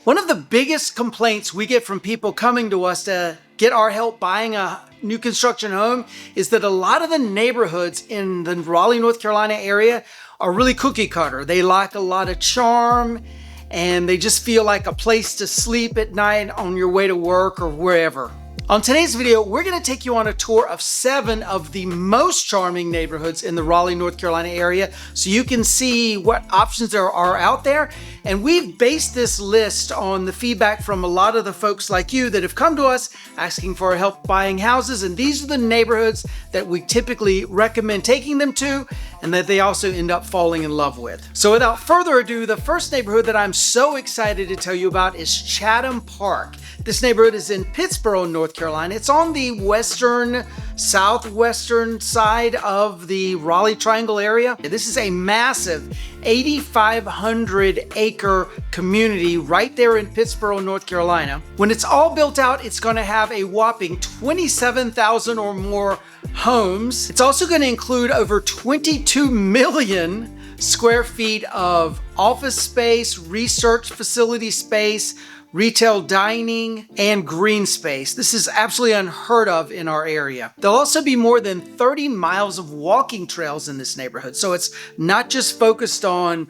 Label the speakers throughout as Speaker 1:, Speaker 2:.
Speaker 1: One of the biggest complaints we get from people coming to us to get our help buying a new construction home is that a lot of the neighborhoods in the Raleigh, North Carolina area are really cookie cutter. They lack a lot of charm and they just feel like a place to sleep at night on your way to work or wherever. On today's video, we're going to take you on a tour of 7 of the most charming neighborhoods in the Raleigh, North Carolina area so you can see what options there are out there. And we've based this list on the feedback from a lot of the folks like you that have come to us asking for help buying houses. And these are the neighborhoods that we typically recommend taking them to and that they also end up falling in love with. So without further ado, the first neighborhood that I'm so excited to tell you about is Chatham Park. This neighborhood is in Pittsboro, North Carolina. It's on the southwestern side of the Raleigh Triangle area. This is a massive 8,500 acre community right there in Pittsboro, North Carolina. When it's all built out, it's going to have a whopping 27,000 or more homes. It's also going to include over 22 million square feet of office space, research facility space, retail dining, and green space. This is absolutely unheard of in our area. There'll also be more than 30 miles of walking trails in this neighborhood. So it's not just focused on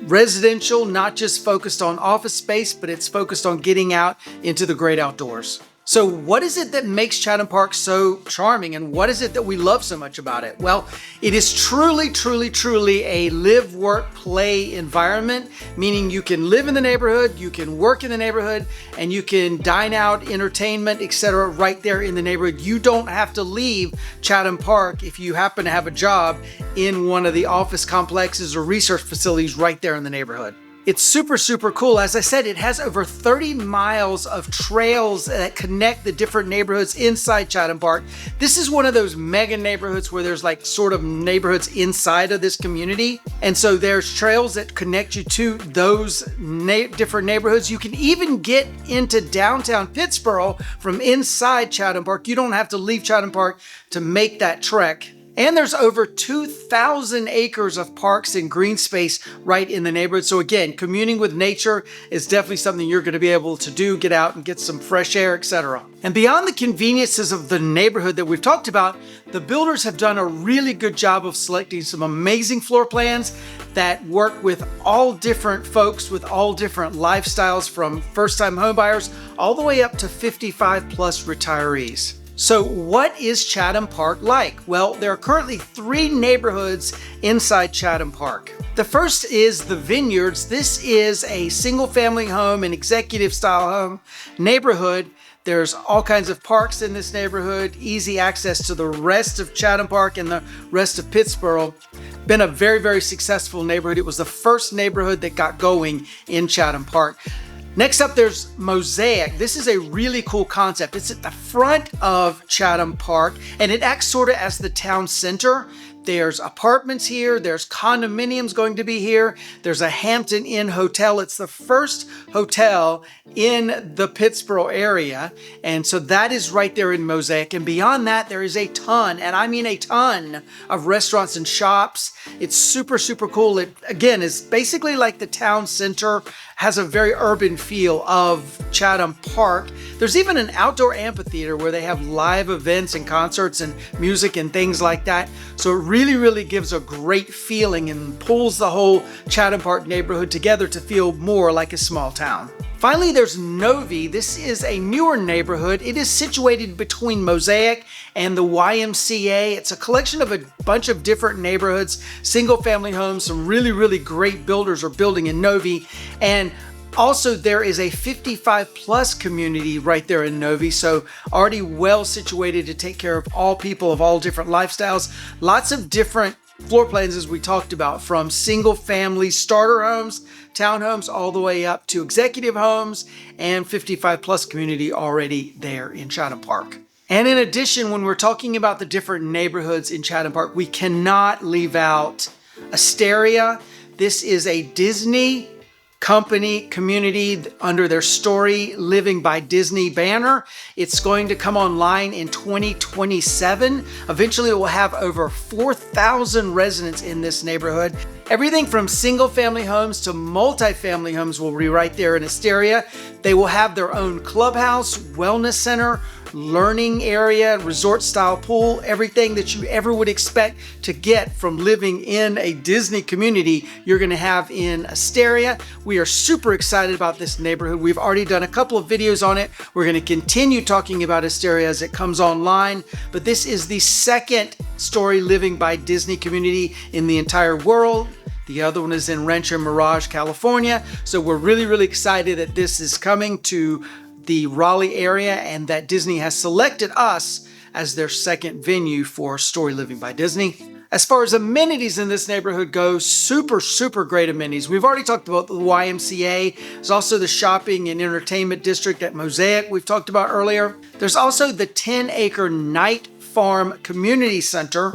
Speaker 1: residential, not just focused on office space, but it's focused on getting out into the great outdoors. So what is it that makes Chatham Park so charming, and what is it that we love so much about it? Well, it is truly a live, work, play environment, meaning you can live in the neighborhood, you can work in the neighborhood, and you can dine out, entertainment, etc. right there in the neighborhood. You don't have to leave Chatham Park if you happen to have a job in one of the office complexes or research facilities right there in the neighborhood. It's super cool. As I said, it has over 30 miles of trails that connect the different neighborhoods inside Chatham Park. This is one of those mega neighborhoods where there's like sort of neighborhoods inside of this community. And so there's trails that connect you to those different neighborhoods. You can even get into downtown Pittsboro from inside Chatham Park. You don't have to leave Chatham Park to make that trek. And there's over 2,000 acres of parks and green space right in the neighborhood. So again, communing with nature is definitely something you're going to be able to do, get out and get some fresh air, etc. And beyond the conveniences of the neighborhood that we've talked about, the builders have done a really good job of selecting some amazing floor plans that work with all different folks with all different lifestyles, from first-time homebuyers all the way up to 55 plus retirees. So what is Chatham Park like? Well, there are currently 3 neighborhoods inside Chatham Park. The first is the Vineyards. This is a single family home, an executive style home neighborhood. There's all kinds of parks in this neighborhood, easy access to the rest of Chatham Park and the rest of Pittsboro. Been a very successful neighborhood. It was the first neighborhood that got going in Chatham Park. Next up, there's Mosaic. This is a really cool concept. It's at the front of Chatham Park, and it acts sort of as the town center. There's apartments here, there's condominiums going to be here, there's a Hampton Inn hotel. It's the first hotel in the Pittsboro area, and so that is right there in Mosaic. And beyond that, there is a ton, and I mean a ton, of restaurants and shops. It's super cool. It, again, is basically like the town center, has a very urban feel of Chatham Park. There's even an outdoor amphitheater where they have live events and concerts and music and things like that. So it really gives a great feeling and pulls the whole Chatham Park neighborhood together to feel more like a small town. Finally, there's Novi. This is a newer neighborhood. It is situated between Mosaic and the YMCA. It's a collection of a bunch of different neighborhoods, single family homes. Some really great builders are building in Novi. And also there is a 55 plus community right there in Novi. So already well situated to take care of all people of all different lifestyles. Lots of different floor plans, as we talked about, from single family starter homes, townhomes, all the way up to executive homes and 55 plus community already there in Chatham Park. And in addition, when we're talking about the different neighborhoods in Chatham Park, we cannot leave out Asteria. This is a Disney company community under their Story Living by Disney banner. It's going to come online in 2027. Eventually it will have over 4,000 residents in this neighborhood. Everything from single family homes to multi-family homes will be right there in Asteria. They will have their own clubhouse, wellness center, learning area, resort style pool, everything that you ever would expect to get from living in a Disney community, you're going to have in Asteria. We are super excited about this neighborhood. We've already done a couple of videos on it. We're going to continue talking about Asteria as it comes online, but this is the second Story Living by Disney community in the entire world. The other one is in Rancho Mirage, California. So we're really excited that this is coming to the Raleigh area and that Disney has selected us as their second venue for Story Living by Disney. As far as amenities in this neighborhood go, super great amenities. We've already talked about the YMCA. There's also the shopping and entertainment district at Mosaic we've talked about earlier. There's also the 10-acre Night Farm Community Center.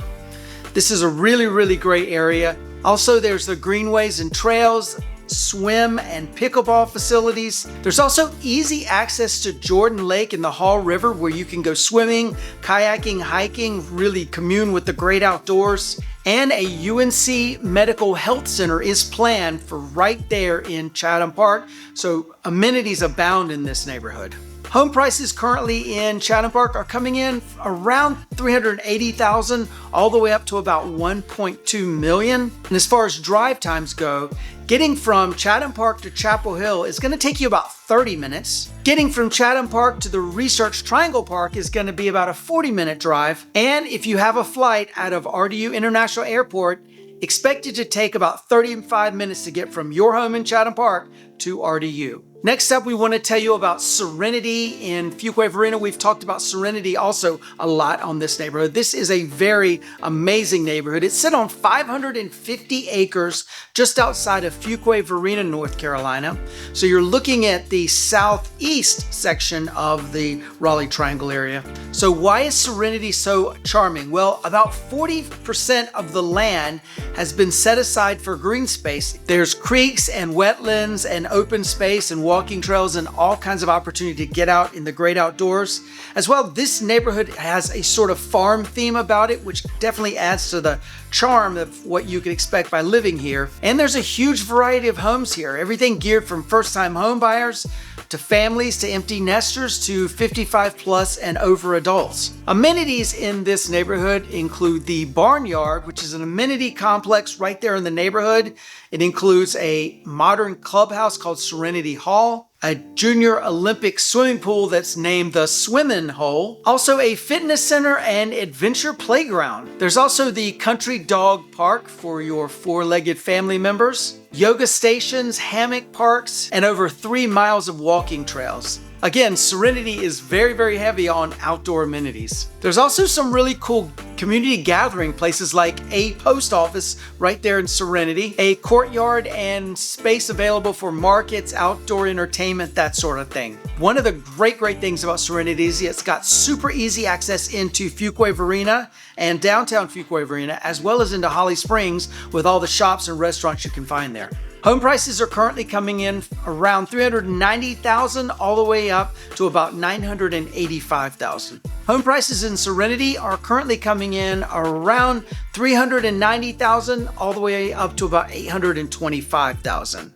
Speaker 1: This is a really great area. Also, there's the greenways and trails, swim and pickleball facilities. There's also easy access to Jordan Lake and the Hall River where you can go swimming, kayaking, hiking, really commune with the great outdoors. And a UNC Medical Health Center is planned for right there in Chatham Park. So amenities abound in this neighborhood. Home prices currently in Chatham Park are coming in around $380,000 all the way up to about $1.2 million. And as far as drive times go, getting from Chatham Park to Chapel Hill is going to take you about 30 minutes. Getting from Chatham Park to the Research Triangle Park is going to be about a 40-minute drive. And if you have a flight out of RDU International Airport, expect it to take about 35 minutes to get from your home in Chatham Park to RDU. Next up, we want to tell you about Serenity in Fuquay Varina. We've talked about Serenity also a lot on this neighborhood. This is a very amazing neighborhood. It's set on 550 acres just outside of Fuquay Varina, North Carolina. So you're looking at the southeast section of the Raleigh Triangle area. So why is Serenity so charming? Well, about 40% of the land has been set aside for green space. There's creeks and wetlands and open space and walking trails and all kinds of opportunity to get out in the great outdoors. As well, this neighborhood has a sort of farm theme about it, which definitely adds to the charm of what you could expect by living here. And there's a huge variety of homes here, everything geared from first-time home buyers to families to empty nesters to 55 plus and over adults. Amenities in this neighborhood include the Barnyard, which is an amenity complex right there in the neighborhood. It includes a modern clubhouse called Serenity Hall, a junior Olympic swimming pool that's named the Swimmin' Hole, also a fitness center and adventure playground. There's also the Country Dog Park for your four-legged family members, yoga stations, hammock parks, and over 3 miles of walking trails. Again, Serenity is very heavy on outdoor amenities. There's also some really cool community gathering places like a post office right there in Serenity, a courtyard and space available for markets, outdoor entertainment, that sort of thing. One of the great things about Serenity is it's got super easy access into Fuquay Varina and downtown Fuquay Varina, as well as into Holly Springs with all the shops and restaurants you can find there. Home prices are currently coming in around $390,000 all the way up to about $985,000. Home prices in Serenity are currently coming in around $390,000 all the way up to about $825,000.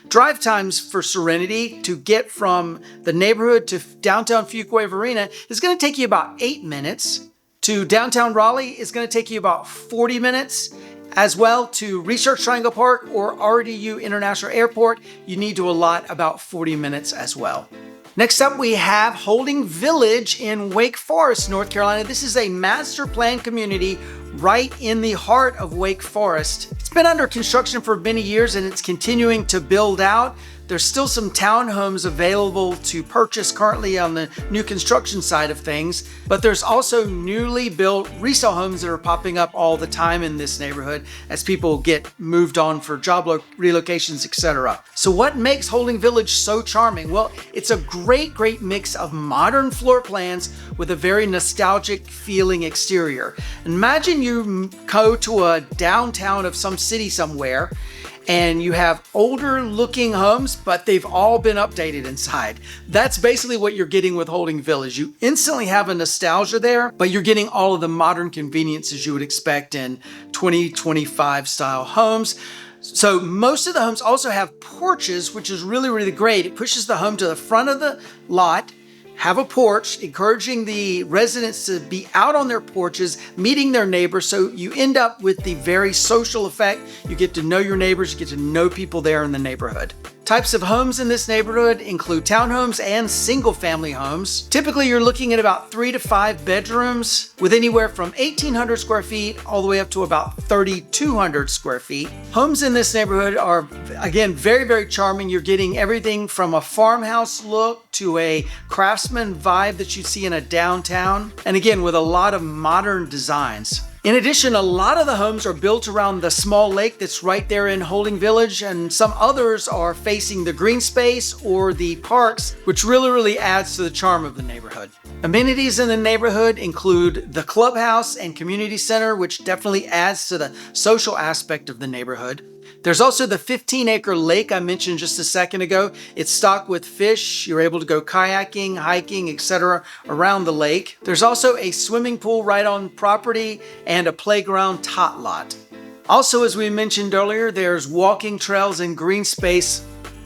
Speaker 1: Drive times for Serenity to get from the neighborhood to downtown Fuquay Varina is going to take you about 8 minutes. To downtown Raleigh is going to take you about 40 minutes. As well, to Research Triangle Park or RDU International Airport, you need to allot about 40 minutes as well. Next up, we have Holding Village in Wake Forest, North Carolina. This is a master plan community right in the heart of Wake Forest. It's been under construction for many years and it's continuing to build out. There's still some townhomes available to purchase currently on the new construction side of things, but there's also newly built resale homes that are popping up all the time in this neighborhood as people get moved on for job relocations, etc. So what makes Holding Village so charming? Well, it's a great mix of modern floor plans with a very nostalgic feeling exterior. Imagine you go to a downtown of some city somewhere and you have older looking homes, but they've all been updated inside. That's basically what you're getting with Holding Village. You instantly have a nostalgia there, but you're getting all of the modern conveniences you would expect in 2025 style homes. So most of the homes also have porches, which is really, really great. It pushes the home to the front of the lot, have a porch, encouraging the residents to be out on their porches, meeting their neighbors. So you end up with the very social effect. You get to know your neighbors, you get to know people there in the neighborhood. Types of homes in this neighborhood include townhomes and single family homes. Typically, you're looking at about 3 to 5 bedrooms with anywhere from 1,800 square feet all the way up to about 3,200 square feet. Homes in this neighborhood are, again, very, very charming. You're getting everything from a farmhouse look to a craftsman vibe that you see in a downtown. And again, with a lot of modern designs. In addition, a lot of the homes are built around the small lake that's right there in Holding Village, and some others are facing the green space or the parks, which really adds to the charm of the neighborhood. Amenities in the neighborhood include the clubhouse and community center, which definitely adds to the social aspect of the neighborhood. There's also the 15-acre lake I mentioned just a second ago. It's stocked with fish. You're able to go kayaking, hiking, etc. around the lake. There's also a swimming pool right on property and a playground tot lot. Also, as we mentioned earlier, there's walking trails and green space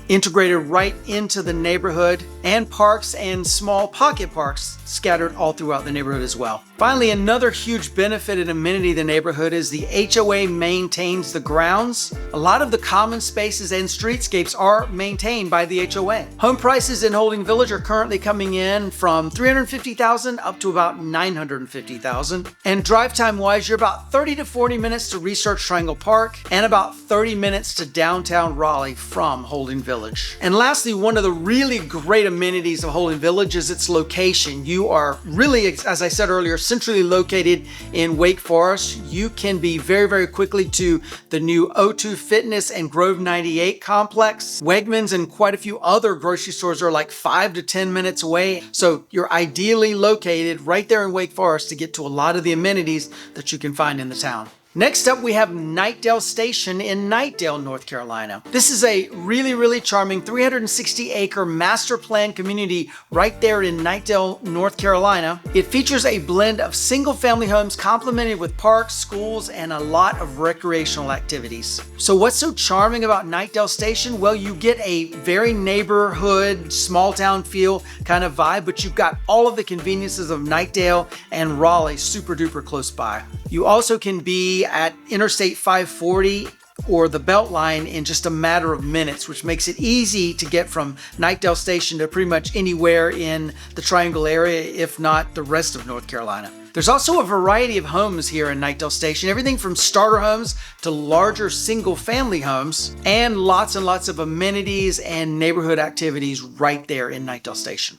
Speaker 1: integrated right into the neighborhood, and parks and small pocket parks scattered all throughout the neighborhood as well. Finally, another huge benefit and amenity of the neighborhood is the HOA maintains the grounds. A lot of the common spaces and streetscapes are maintained by the HOA. Home prices in Holding Village are currently coming in from $350,000 up to about $950,000. And drive time wise, you're about 30 to 40 minutes to Research Triangle Park and about 30 minutes to downtown Raleigh from Holding Village. And lastly, one of the really great amenities of Holding Village is its location. You are really, as I said earlier, centrally located in Wake Forest. You can be very quickly to the new O2 Fitness and Grove 98 complex. Wegmans and quite a few other grocery stores are like 5 to 10 minutes away. So you're ideally located right there in Wake Forest to get to a lot of the amenities that you can find in the town. Next up, we have Knightdale Station in Knightdale, North Carolina. This is a really charming 360-acre master plan community right there in Knightdale, North Carolina. It features a blend of single-family homes complemented with parks, schools, and a lot of recreational activities. So what's so charming about Knightdale Station? Well, you get a very neighborhood, small-town feel kind of vibe, but you've got all of the conveniences of Knightdale and Raleigh super duper close by. You also can be at Interstate 540 or the Beltline in just a matter of minutes, which makes it easy to get from Knightdale Station to pretty much anywhere in the Triangle area, if not the rest of North Carolina. There's also a variety of homes here in Knightdale Station, everything from starter homes to larger single-family homes, and lots of amenities and neighborhood activities right there in Knightdale Station.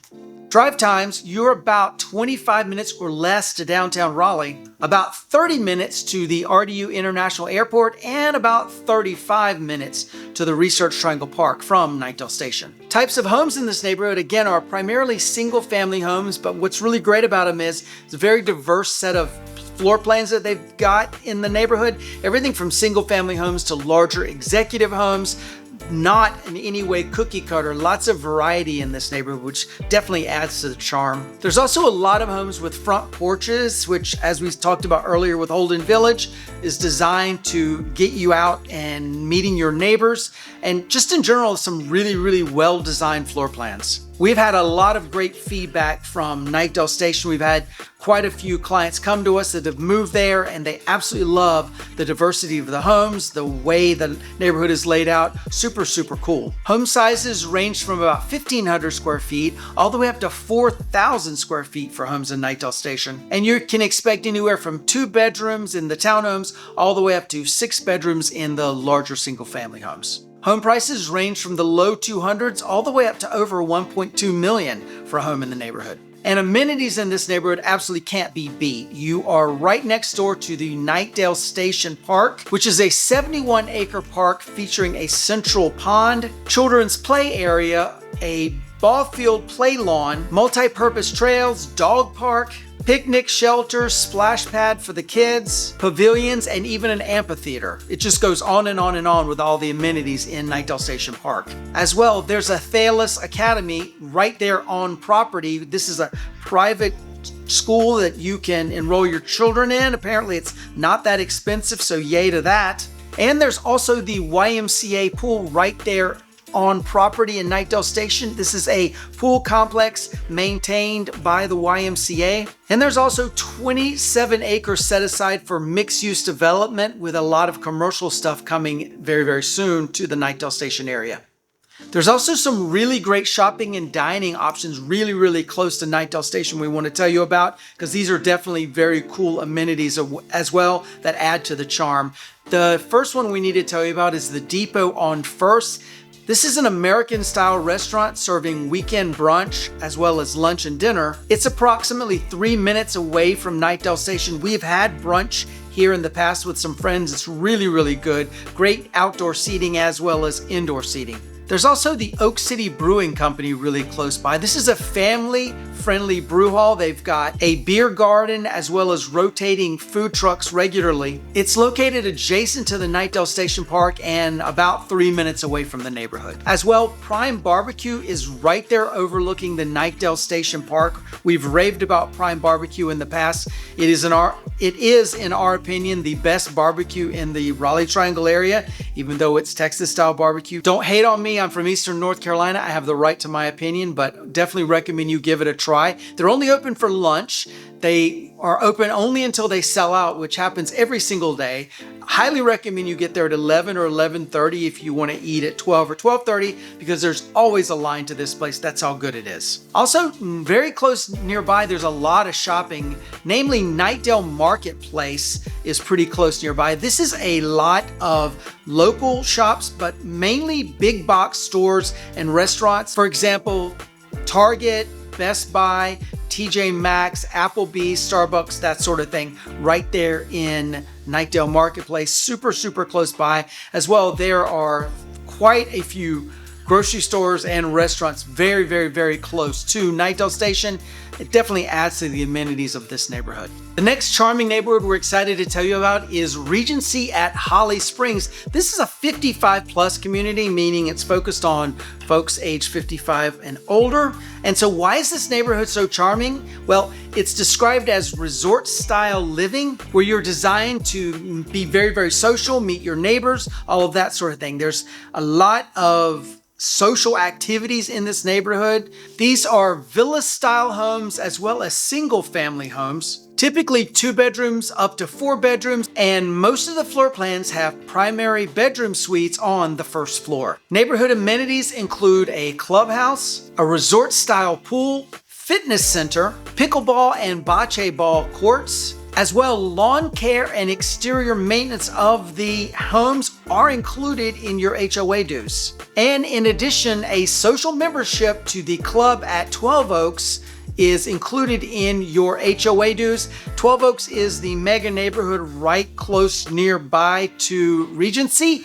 Speaker 1: Drive times, you're about 25 minutes or less to downtown Raleigh, about 30 minutes to the RDU International Airport, and about 35 minutes to the Research Triangle Park from Knightdale Station. Types of homes in this neighborhood, again, are primarily single-family homes, but what's really great about them is it's a very diverse set of floor plans that they've got in the neighborhood. Everything from single-family homes to larger executive homes. Not in any way cookie cutter, lots of variety in this neighborhood, which definitely adds to the charm. There's also a lot of homes with front porches, which, as we talked about earlier with Holding Village, is designed to get you out and meeting your neighbors, and just in general, some really well-designed floor plans. We've had a lot of great feedback from Knightdale Station. We've had quite a few clients come to us that have moved there, and they absolutely love the diversity of the homes, the way the neighborhood is laid out. Super cool. Home sizes range from about 1,500 square feet all the way up to 4,000 square feet for homes in Knightdale Station. And you can expect anywhere from 2 bedrooms in the townhomes all the way up to 6 bedrooms in the larger single-family homes. Home prices range from the low 200s all the way up to over $1.2 million for a home in the neighborhood. And amenities in this neighborhood absolutely can't be beat. You are right next door to the Knightdale Station Park, which is a 71-acre park featuring a central pond, children's play area, a ball field play lawn, multi-purpose trails, dog park, picnic shelters, splash pad for the kids, pavilions, and even an amphitheater. It just goes on and on and on with all the amenities in Knightdale Station Park. As well, there's a Thales Academy right there on property. This is a private school that you can enroll your children in. Apparently it's not that expensive, so yay to that. And there's also the YMCA pool right there on property in Knightdale Station. This is a pool complex maintained by the YMCA. And there's also 27 acres set aside for mixed-use development with a lot of commercial stuff coming very, very soon to the Knightdale Station area. There's also some really great shopping and dining options really, really close to Knightdale Station we want to tell you about, because these are definitely very cool amenities as well that add to the charm. The first one we need to tell you about is the Depot on First. This is an American-style restaurant serving weekend brunch as well as lunch and dinner. It's approximately 3 minutes away from Knightdale Station. We've had brunch here in the past with some friends. It's really, really good. Great outdoor seating as well as indoor seating. There's also the Oak City Brewing Company really close by. This is a family-friendly brew hall. They've got a beer garden as well as rotating food trucks regularly. It's located adjacent to the Knightdale Station Park and about 3 minutes away from the neighborhood. As well, Prime Barbecue is right there overlooking the Knightdale Station Park. We've raved about Prime Barbecue in the past. It is, in our opinion, the best barbecue in the Raleigh Triangle area, even though it's Texas-style barbecue. Don't hate on me. I'm from Eastern North Carolina. I have the right to my opinion, but definitely recommend you give it a try. They're only open for lunch. They are open only until they sell out, which happens every single day. Highly recommend you get there at 11 or 11:30 if you want to eat at 12 or 12:30, because there's always a line to this place. That's how good it is. Also, very close nearby, there's a lot of shopping, namely Knightdale Marketplace is pretty close nearby. This is a lot of local shops, but mainly big box stores and restaurants. For example, Target, Best Buy, TJ Maxx, Applebee's, Starbucks, that sort of thing, right there in Knightdale Marketplace, super, super close by. As well, there are quite a few grocery stores and restaurants very, very, very close to Knightdale Station. It definitely adds to the amenities of this neighborhood. The next charming neighborhood we're excited to tell you about is Regency at Holly Springs. This is a 55+ community, meaning it's focused on folks age 55 and older. And so why is this neighborhood so charming? Well, it's described as resort-style living, where you're designed to be very, very social, meet your neighbors, all of that sort of thing. There's a lot of social activities in this neighborhood. These are villa-style homes as well as single-family homes, typically 2 bedrooms up to 4 bedrooms, and most of the floor plans have primary bedroom suites on the first floor. Neighborhood amenities include a clubhouse, a resort-style pool, fitness center, pickleball and bocce ball courts. As well, lawn care and exterior maintenance of the homes are included in your HOA dues. And in addition, a social membership to the club at 12 Oaks is included in your HOA dues. 12 Oaks is the mega neighborhood right close nearby to Regency.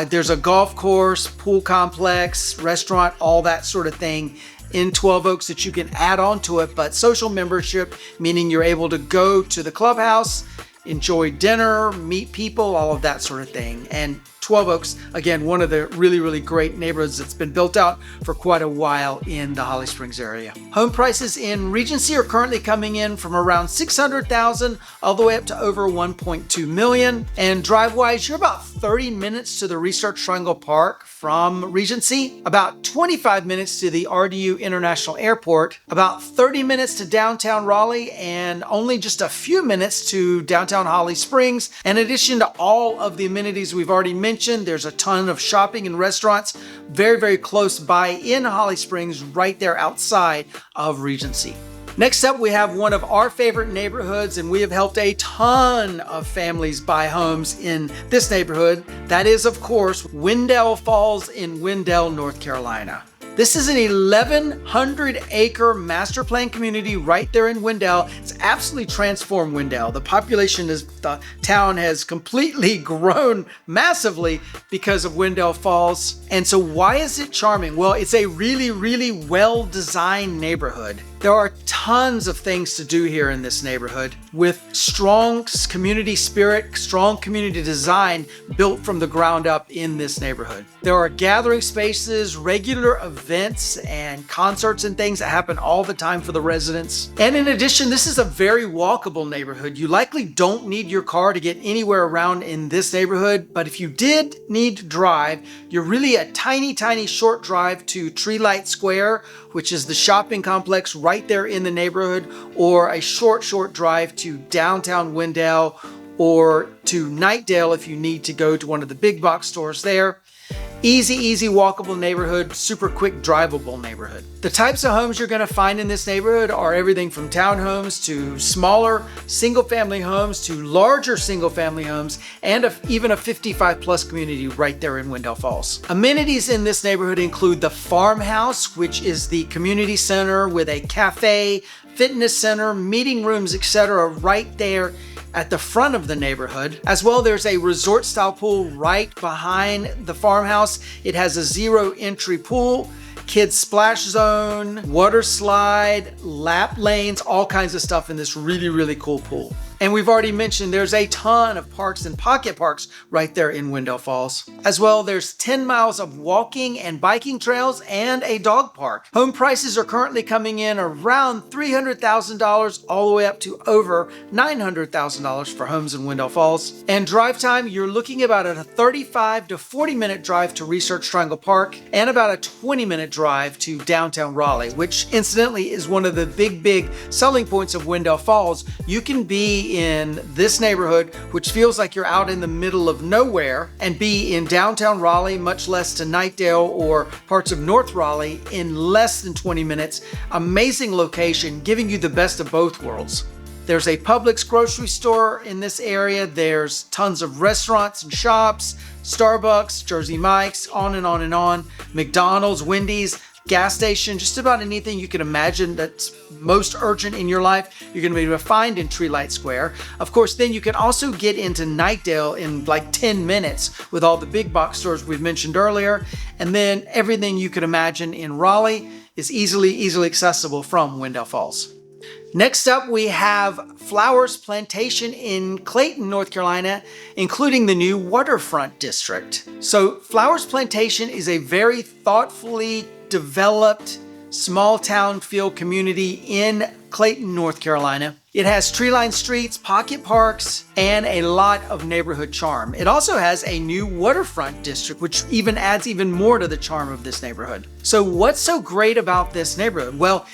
Speaker 1: There's a golf course, pool complex, restaurant, all that sort of thing in 12 Oaks that you can add on to it, but social membership, meaning you're able to go to the clubhouse, enjoy dinner, meet people, all of that sort of thing. And 12 Oaks, again, one of the really, really great neighborhoods that's been built out for quite a while in the Holly Springs area. Home prices in Regency are currently coming in from around $600,000 all the way up to over $1.2 million. And drive-wise, you're about 30 minutes to the Research Triangle Park from Regency, about 25 minutes to the RDU International Airport, about 30 minutes to downtown Raleigh, and only just a few minutes to downtown Holly Springs. In addition to all of the amenities we've already mentioned, there's a ton of shopping and restaurants very, very close by in Holly Springs, right there outside of Regency. Next up, we have one of our favorite neighborhoods, and we have helped a ton of families buy homes in this neighborhood. That is, of course, Wendell Falls in Wendell, North Carolina. This is an 1,100-acre master plan community right there in Wendell. It's absolutely transformed Wendell. The town has completely grown massively because of Wendell Falls. And so why is it charming? Well, it's a really, really well-designed neighborhood. There are tons of things to do here in this neighborhood with strong community spirit, strong community design built from the ground up in this neighborhood. There are gathering spaces, regular events and concerts and things that happen all the time for the residents. And in addition, this is a very walkable neighborhood. You likely don't need your car to get anywhere around in this neighborhood, but if you did need to drive, you're really a tiny, tiny short drive to Treelight Square, which is the shopping complex right there in the neighborhood, or a short drive to downtown Wendell or to Knightdale if you need to go to one of the big box stores there. Easy walkable neighborhood, super quick drivable neighborhood. The types of homes you're going to find in this neighborhood are everything from townhomes to smaller single family homes to larger single family homes and even a 55 plus community right there in Wendell Falls. Amenities in this neighborhood include the farmhouse, which is the community center with a cafe, fitness center, meeting rooms, etc. right there at the front of the neighborhood. As well, there's a resort style pool right behind the farmhouse. It has a zero entry pool, kids splash zone, water slide, lap lanes, all kinds of stuff in this really cool pool. And we've already mentioned there's a ton of parks and pocket parks right there in Wendell Falls. As well, there's 10 miles of walking and biking trails and a dog park. Home prices are currently coming in around $300,000 all the way up to over $900,000 for homes in Wendell Falls. And drive time, you're looking about at a 35 to 40 minute drive to Research Triangle Park and about a 20-minute drive to downtown Raleigh, which incidentally is one of the big selling points of Wendell Falls. You can be in this neighborhood, which feels like you're out in the middle of nowhere, and be in downtown Raleigh, much less to Knightdale or parts of North Raleigh, in less than 20 minutes. Amazing location, giving you the best of both worlds. There's a Publix grocery store in this area. There's tons of restaurants and shops, Starbucks, Jersey Mike's, on and on and on, McDonald's, Wendy's, gas station, just about anything you can imagine that's most urgent in your life, you're going to be able to find in Treelight Square. Of course, then you can also get into Knightdale in like 10 minutes with all the big box stores we've mentioned earlier. And then everything you could imagine in Raleigh is easily accessible from Wendell Falls. Next up, we have Flowers Plantation in Clayton, North Carolina, including the new waterfront district. So Flowers Plantation is a very thoughtfully developed small town feel community in Clayton, North Carolina. It has tree-lined streets, pocket parks, and a lot of neighborhood charm. It also has a new waterfront district, which adds even more to the charm of this neighborhood. So what's so great about this neighborhood? Well,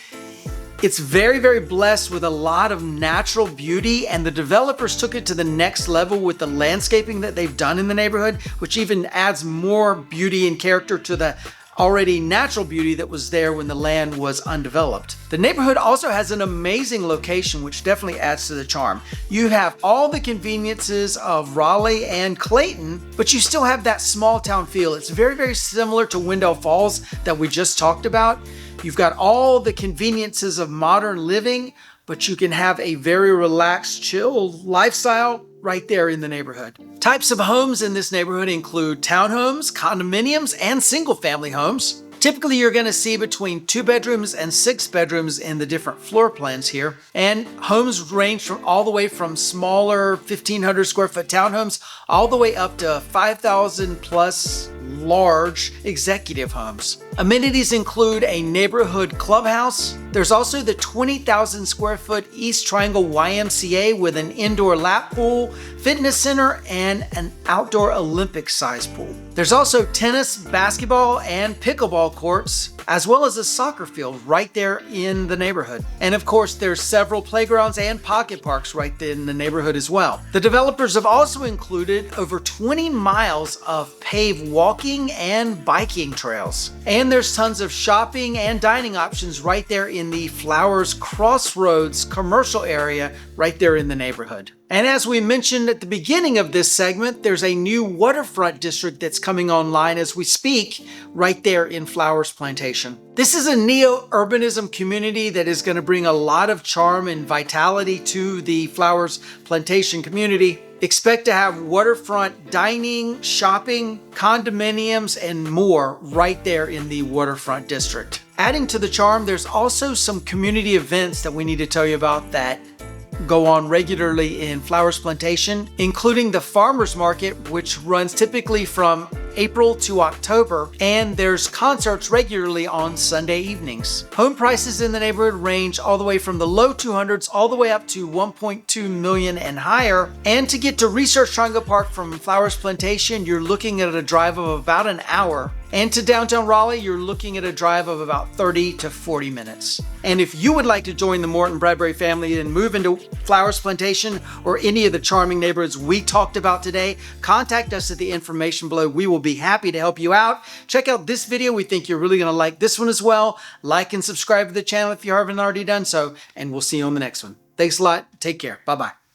Speaker 1: it's very blessed with a lot of natural beauty, and the developers took it to the next level with the landscaping that they've done in the neighborhood, which even adds more beauty and character to the already natural beauty that was there when the land was undeveloped. The neighborhood also has an amazing location, which definitely adds to the charm. You have all the conveniences of Raleigh and Clayton, but you still have that small town feel. It's very similar to Wendell Falls that we just talked about. You've got all the conveniences of modern living, but you can have a very relaxed, chill lifestyle right there in the neighborhood. Types of homes in this neighborhood include townhomes, condominiums, and single-family homes. Typically, you're going to see between 2 bedrooms and 6 bedrooms in the different floor plans here. And homes range from all the way from smaller 1,500 square foot townhomes all the way up to 5,000 plus large executive homes. Amenities include a neighborhood clubhouse. There's also the 20,000 square foot East Triangle YMCA with an indoor lap pool, fitness center, and an outdoor Olympic size pool. There's also tennis, basketball, and pickleball courts, as well as a soccer field right there in the neighborhood. And of course, there's several playgrounds and pocket parks right there in the neighborhood as well. The developers have also included over 20 miles of paved walking and biking trails. And there's tons of shopping and dining options right there in the Flowers Crossroads commercial area right there in the neighborhood. And as we mentioned at the beginning of this segment, there's a new waterfront district that's coming online as we speak right there in Flowers Plantation. This is a neo-urbanism community that is going to bring a lot of charm and vitality to the Flowers Plantation community. Expect to have waterfront dining, shopping, condominiums, and more right there in the waterfront district. Adding to the charm, there's also some community events that we need to tell you about that go on regularly in Flowers Plantation, including the Farmers Market, which runs typically from April to October, and there's concerts regularly on Sunday evenings. Home prices in the neighborhood range all the way from the low 200s all the way up to 1.2 million and higher. And to get to Research Triangle Park from Flowers Plantation, you're looking at a drive of about an hour. And to downtown Raleigh, you're looking at a drive of about 30 to 40 minutes. And if you would like to join the Morton Bradbury family and move into Flowers Plantation or any of the charming neighborhoods we talked about today, contact us at the information below. We will be happy to help you out. Check out this video. We think you're really going to like this one as well. Like and subscribe to the channel if you haven't already done so, and we'll see you on the next one. Thanks a lot. Take care. Bye-bye.